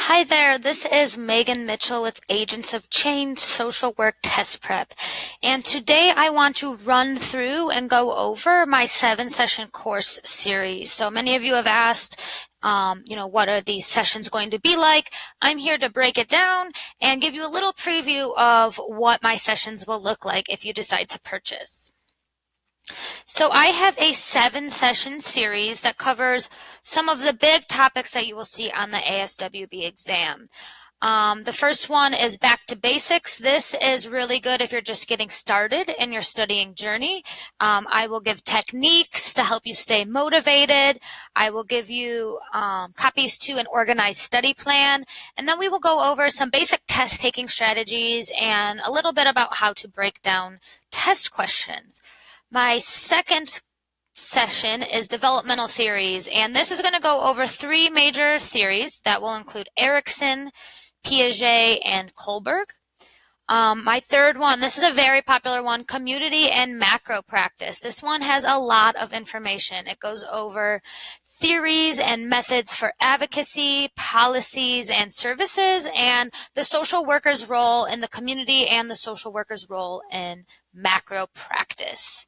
Hi there, this is Megan Mitchell with Agents of Change Social Work Test Prep. And today I want to run through and go over my 7-session course series. So many of you have asked, what are these sessions going to be like? I'm here to break it down and give you a little preview of what my sessions will look like if you decide to purchase. So I have a 7-session series that covers some of the big topics that you will see on the ASWB exam. The first one is back to basics. This is really good if you're just getting started in your studying journey. I will give techniques to help you stay motivated. I will give you copies to an organized study plan, and then we will go over some basic test taking strategies and a little bit about how to break down test questions. My second session is developmental theories, and this is going to go over 3 major theories that will include Erikson, Piaget, and Kohlberg. My third one, this is a very popular one, community and macro practice. This one has a lot of information. It goes over theories and methods for advocacy, policies, and services, and the social worker's role in the community and the social worker's role in macro practice.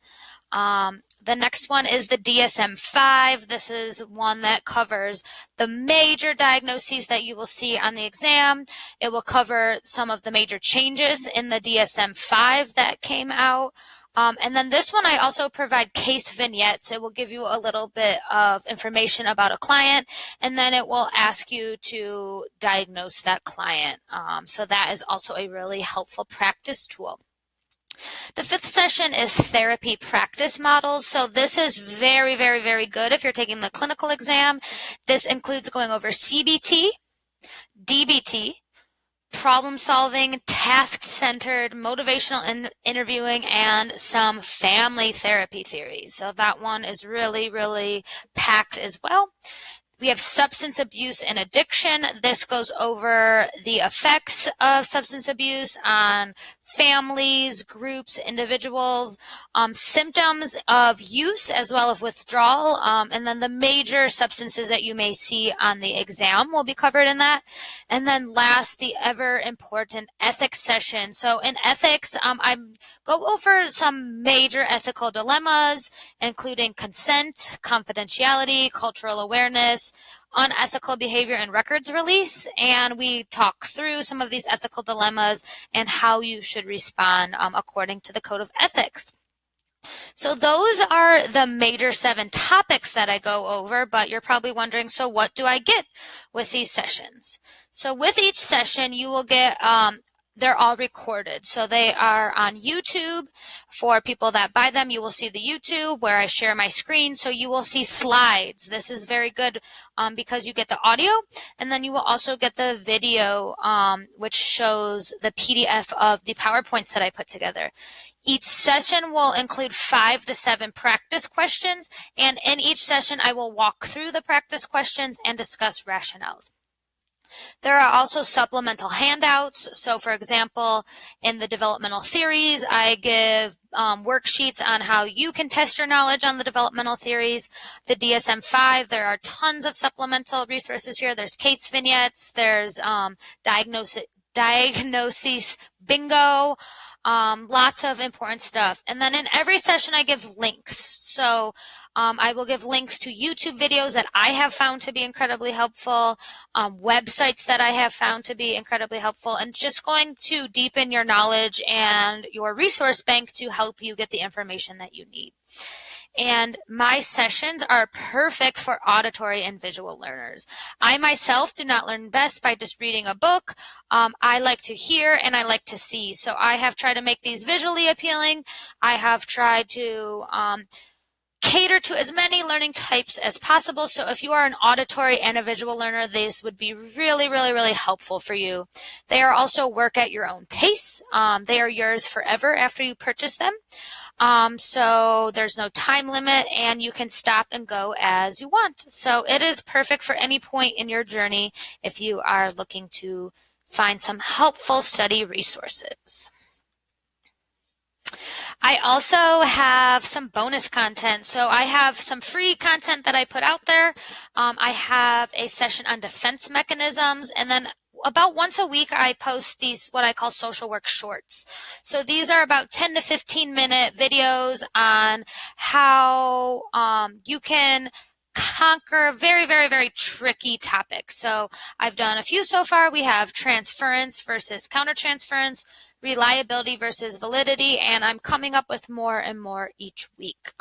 The next one is the DSM-5. This is one that covers the major diagnoses that you will see on the exam. It will cover some of the major changes in the DSM-5 that came out. And then this one, I also provide case vignettes. It will give you a little bit of information about a client, and then it will ask you to diagnose that client. So that is also a really helpful practice tool. The 5th session is therapy practice models. So this is very, very, very good if you're taking the clinical exam. This includes going over CBT, DBT, problem solving, task-centered, motivational interviewing, and some family therapy theories. So that one is really, really packed as well. We have substance abuse and addiction. This goes over the effects of substance abuse on families, groups, individuals, symptoms of use as well as withdrawal, and then the major substances that you may see on the exam will be covered in that. And then last, the ever important ethics session. So in ethics, I go over some major ethical dilemmas, including consent, confidentiality, cultural awareness, unethical behavior and records release, and we talk through some of these ethical dilemmas and how you should respond according to the Code of Ethics. So those are the major 7 topics that I go over, but you're probably wondering, so what do I get with these sessions? So with each session, you will get they're all recorded. So they are on YouTube. For people that buy them, you will see the YouTube where I share my screen. So you will see slides. This is very good because you get the audio, and then you will also get the video, which shows the PDF of the PowerPoints that I put together. Each session will include 5 to 7 practice questions, and in each session, I will walk through the practice questions and discuss rationales. There are also supplemental handouts. So for example, in the developmental theories, I give worksheets on how you can test your knowledge on the developmental theories. The DSM-5, there are tons of supplemental resources here. There's case vignettes, there's diagnosis bingo, lots of important stuff. And then in every session, I give links. So I will give links to YouTube videos that I have found to be incredibly helpful, websites that I have found to be incredibly helpful, and just going to deepen your knowledge and your resource bank to help you get the information that you need. And my sessions are perfect for auditory and visual learners. I myself do not learn best by just reading a book. I like to hear and I like to see. So I have tried to make these visually appealing. I have tried to cater to as many learning types as possible. So if you are an auditory and a visual learner, these would be really, really, really helpful for you. They are also work at your own pace. They are yours forever after you purchase them. So there's no time limit, and you can stop and go as you want. So it is perfect for any point in your journey if you are looking to find some helpful study resources. I also have some bonus content. So I have some free content that I put out there. I have a session on defense mechanisms, and then about once a week I post these what I call social work shorts. So these are about 10 to 15-minute videos on how you can conquer very, very, very tricky topics. So I've done a few so far. We have transference versus countertransference, reliability versus validity, and I'm coming up with more and more each week.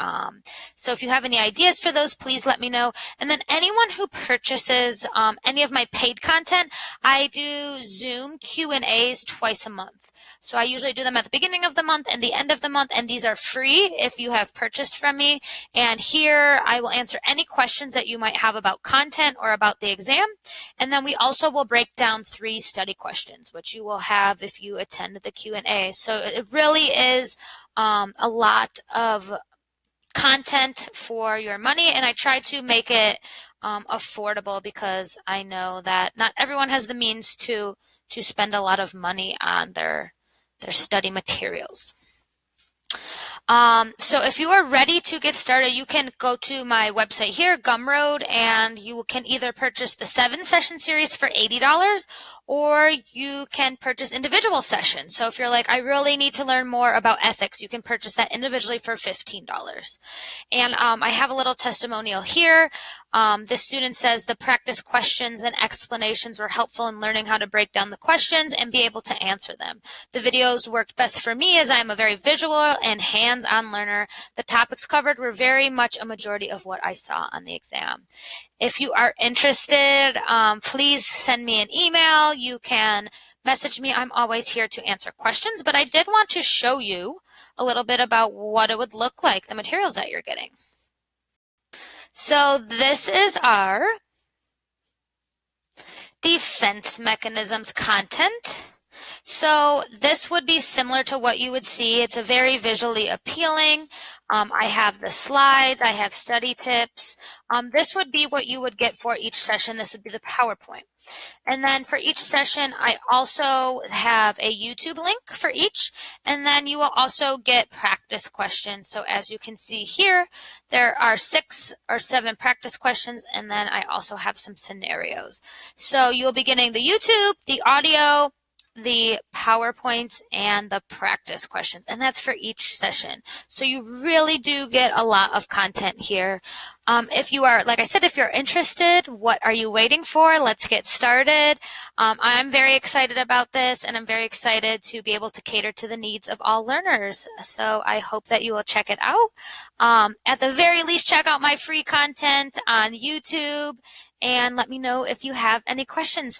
So if you have any ideas for those, please let me know. And then anyone who purchases any of my paid content, I do Zoom Q&As twice a month. So I usually do them at the beginning of the month and the end of the month, and these are free if you have purchased from me. And here I will answer any questions that you might have about content or about the exam. And then we also will break down 3 study questions, which you will have if you attend the Q&A. So it really is a lot of content for your money, and I try to make it affordable because I know that not everyone has the means to spend a lot of money on their study materials. So if you are ready to get started, you can go to my website here, Gumroad, and you can either purchase the 7-session series for $80, or you can purchase individual sessions. So if you're like, I really need to learn more about ethics, you can purchase that individually for $15. And I have a little testimonial here. The student says the practice questions and explanations were helpful in learning how to break down the questions and be able to answer them. The videos worked best for me as I am a very visual and hands-on learner. The topics covered were very much a majority of what I saw on the exam. If you are interested, please send me an email. You can message me. I'm always here to answer questions, but I did want to show you a little bit about what it would look like, the materials that you're getting. So this is our defense mechanisms content. So this would be similar to what you would see. It's a very visually appealing. I have the slides, I have study tips. This would be what you would get for each session. This would be the PowerPoint. And then for each session, I also have a YouTube link for each, and then you will also get practice questions. So as you can see here, there are 6 or 7 practice questions, and then I also have some scenarios. So you'll be getting the YouTube, the audio, the PowerPoints, and the practice questions, and that's for each session. So you really do get a lot of content here. If you are, like I said, if you're interested, what are you waiting for? Let's get started. I'm very excited about this, and I'm very excited to be able to cater to the needs of all learners. So I hope that you will check it out. At the very least, check out my free content on YouTube, and let me know if you have any questions.